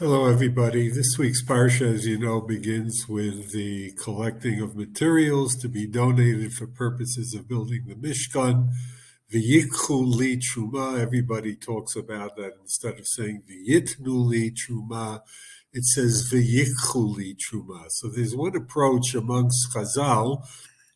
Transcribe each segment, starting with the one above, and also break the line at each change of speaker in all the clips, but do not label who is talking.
Hello, everybody. This week's Parsha, as you know, begins with the collecting of materials to be donated for purposes of building the Mishkan. V'yikchu li truma. Everybody talks about that instead of saying v'yitnu li truma, it says v'yikchu li truma. So there's one approach amongst Chazal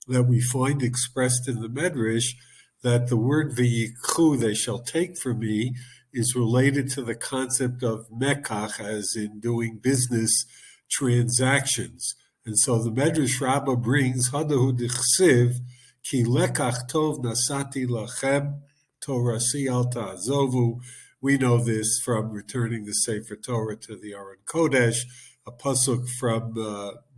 that we find expressed in the Medrash that the word v'yikchu, they shall take from me, is related to the concept of mekach, as in doing business transactions. And so the Medrash Rabbah brings Hadahu dichsiv ki lekach tov nasati lachem torasi al ta'azovu. We know this from returning the Sefer Torah to the Aron Kodesh, a pasuk from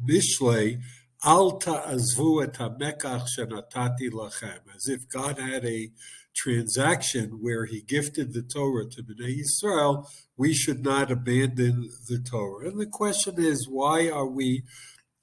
Mishlei, Al ta'azvu et hamekach shenatati lachem, as if God had a transaction where he gifted the Torah to Bnei Yisrael, we should not abandon the Torah. And the question is, why are we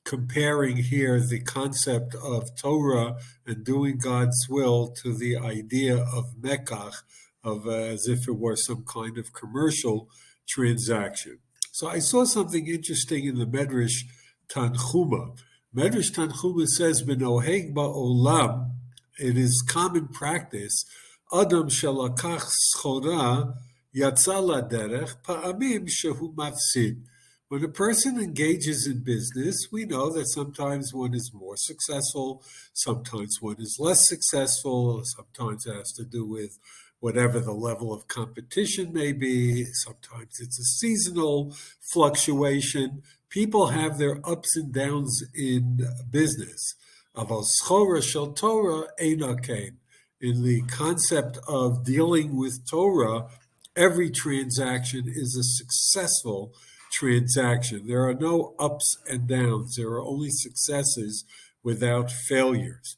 comparing here the concept of Torah and doing God's will to the idea of mekach, of as if it were some kind of commercial transaction? So I saw something interesting in the Medrash Tanchuma. Medrash Tanchuma says, "B'noheg ba'olam," it is common practice, Adam shalakach schora yatsa laderech pa'amim shehu mafsid. When a person engages in business, we know that sometimes one is more successful, sometimes one is less successful, sometimes it has to do with whatever the level of competition may be, sometimes it's a seasonal fluctuation. People have their ups and downs in business. Aval schora shel Torah eina kain. In the concept of dealing with Torah, every transaction is a successful transaction. There are no ups and downs. There are only successes without failures.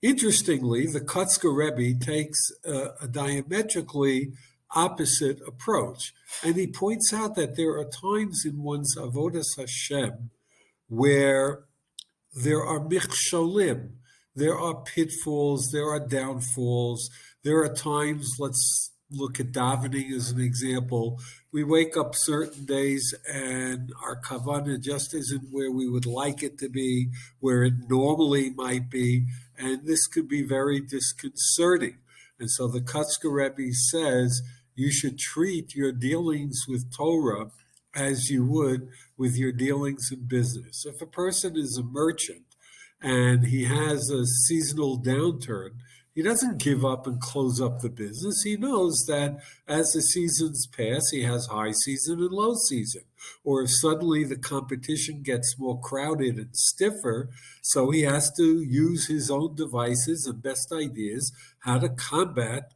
Interestingly, the Kotzker Rebbe takes a diametrically opposite approach, and he points out that there are times in one's avodas Hashem where there are michsholim, there are pitfalls, there are downfalls, there are times, let's look at davening as an example. We wake up certain days and our kavanah just isn't where we would like it to be, where it normally might be, and this could be very disconcerting. And so the Kotzker Rebbe says you should treat your dealings with Torah as you would with your dealings in business. If a person is a merchant and he has a seasonal downturn, he doesn't give up and close up the business. He knows that as the seasons pass, he has high season and low season. Or if suddenly the competition gets more crowded and stiffer, so he has to use his own devices and best ideas how to combat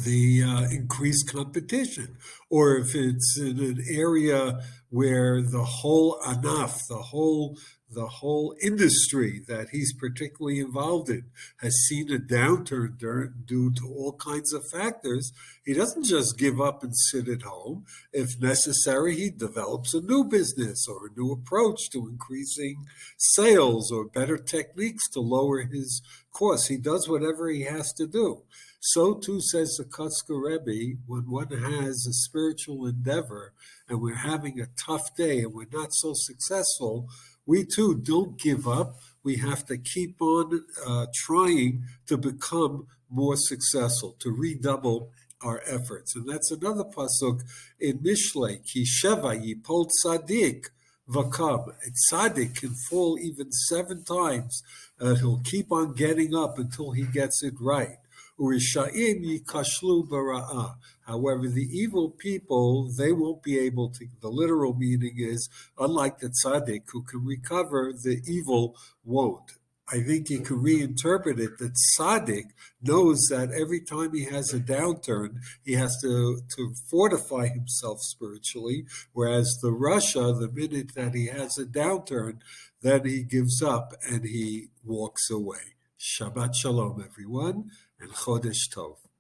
the increased competition. Or if it's in an area where the whole anaf, the whole industry that he's particularly involved in has seen a downturn due to all kinds of factors, he doesn't just give up and sit at home. If necessary, he develops a new business or a new approach to increasing sales or better techniques to lower his costs. He does whatever he has to do. So too says the Kotzker Rebbe, when one has a spiritual endeavor and we're having a tough day and we're not so successful, we too don't give up. We have to keep on trying to become more successful, to redouble our efforts. And that's another pasuk in Mishlei, Ki Sheva Yipol Tzadik Vakam. A tzaddik can fall even 7 times. He'll keep on getting up until he gets it right. Urisha'im yikashlu bara'ah. However, the evil people, they won't be able to. The literal meaning is, unlike the tzaddik who can recover, the evil won't. I think you can reinterpret it that tzaddik knows that every time he has a downturn, he has to fortify himself spiritually, whereas the Rasha, the minute that he has a downturn, then he gives up and he walks away. Shabbat Shalom, everyone, and Chodesh Tov.